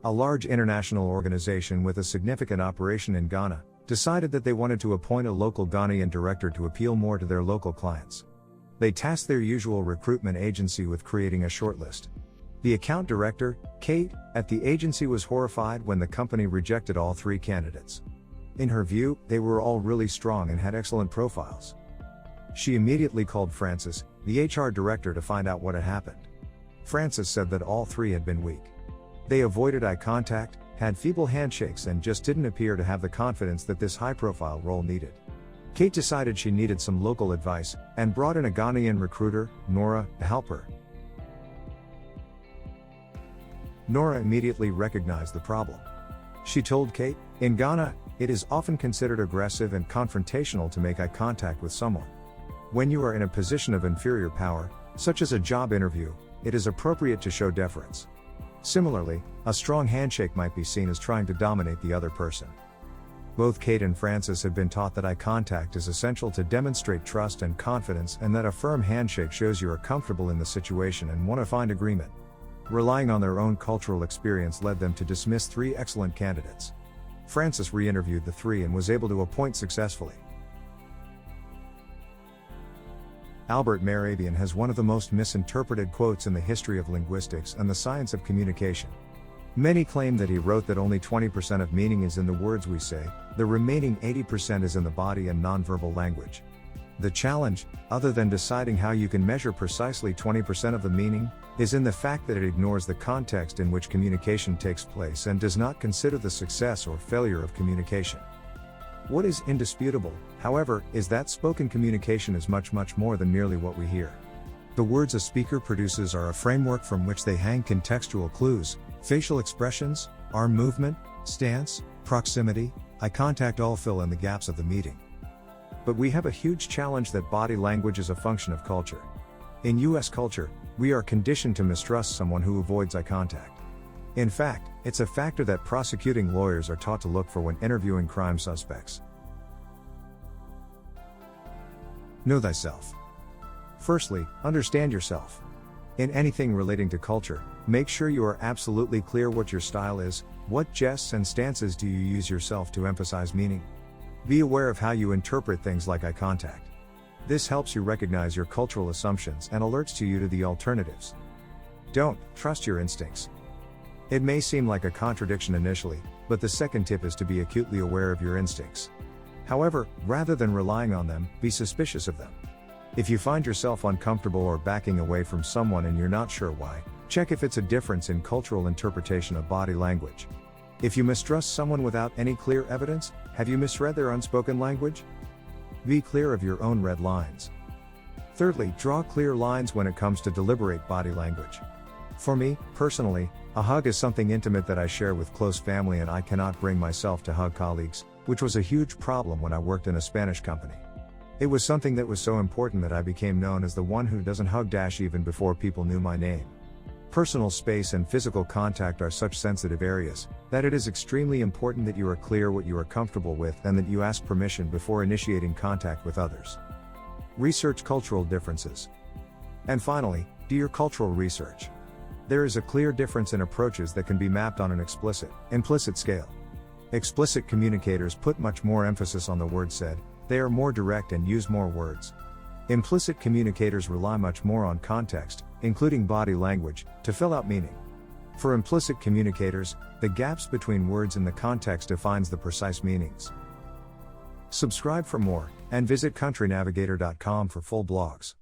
A large international organization with a significant operation in Ghana decided that they wanted to appoint a local Ghanaian director to appeal more to their local clients. They tasked their usual recruitment agency with creating a shortlist. The account director, Kate, at the agency was horrified when the company rejected all 3 candidates. In her view, they were all really strong and had excellent profiles. She immediately called Francis, the HR director, to find out what had happened. Francis said that all 3 had been weak. They avoided eye contact, had feeble handshakes, and just didn't appear to have the confidence that this high-profile role needed. Kate decided she needed some local advice, and brought in a Ghanaian recruiter, Nora, to help her. Nora immediately recognized the problem. She told Kate, "In Ghana, it is often considered aggressive and confrontational to make eye contact with someone. When you are in a position of inferior power, such as a job interview, it is appropriate to show deference. Similarly, a strong handshake might be seen as trying to dominate the other person." Both Kate and Francis had been taught that eye contact is essential to demonstrate trust and confidence, and that a firm handshake shows you are comfortable in the situation and want to find agreement. Relying on their own cultural experience led them to dismiss 3 excellent candidates. Francis re-interviewed the 3 and was able to appoint successfully. Albert Mehrabian has one of the most misinterpreted quotes in the history of linguistics and the science of communication. Many claim that he wrote that only 20% of meaning is in the words we say, the remaining 80% is in the body and nonverbal language. The challenge, other than deciding how you can measure precisely 20% of the meaning, is in the fact that it ignores the context in which communication takes place and does not consider the success or failure of communication. What is indisputable, however, is that spoken communication is much more than merely what we hear. The words a speaker produces are a framework from which they hang contextual clues, facial expressions, arm movement, stance, proximity, eye contact all fill in the gaps of the meeting. But we have a huge challenge that body language is a function of culture. In US culture, we are conditioned to mistrust someone who avoids eye contact. In fact, it's a factor that prosecuting lawyers are taught to look for when interviewing crime suspects. Know thyself. Firstly, understand yourself. In anything relating to culture, make sure you are absolutely clear what your style is. What gests and stances do you use yourself to emphasize meaning? Be aware of how you interpret things like eye contact. This helps you recognize your cultural assumptions and alerts you to the alternatives. Don't trust your instincts. It may seem like a contradiction initially, but the second tip is to be acutely aware of your instincts. However, rather than relying on them, be suspicious of them. If you find yourself uncomfortable or backing away from someone and you're not sure why, check if it's a difference in cultural interpretation of body language. If you mistrust someone without any clear evidence, have you misread their unspoken language? Be clear of your own red lines. Thirdly, draw clear lines when it comes to deliberate body language. For me, personally, a hug is something intimate that I share with close family, and I cannot bring myself to hug colleagues, which was a huge problem when I worked in a Spanish company. It was something that was so important that I became known as the one who doesn't hug even before people knew my name. Personal space and physical contact are such sensitive areas that it is extremely important that you are clear what you are comfortable with and that you ask permission before initiating contact with others. Research cultural differences. And finally, do your cultural research. There is a clear difference in approaches that can be mapped on an implicit scale. Explicit communicators put much more emphasis on the word said, they are more direct and use more words. Implicit communicators rely much more on context, including body language, to fill out meaning. For implicit communicators, the gaps between words in the context defines the precise meanings. Subscribe for more, and visit countrynavigator.com for full blogs.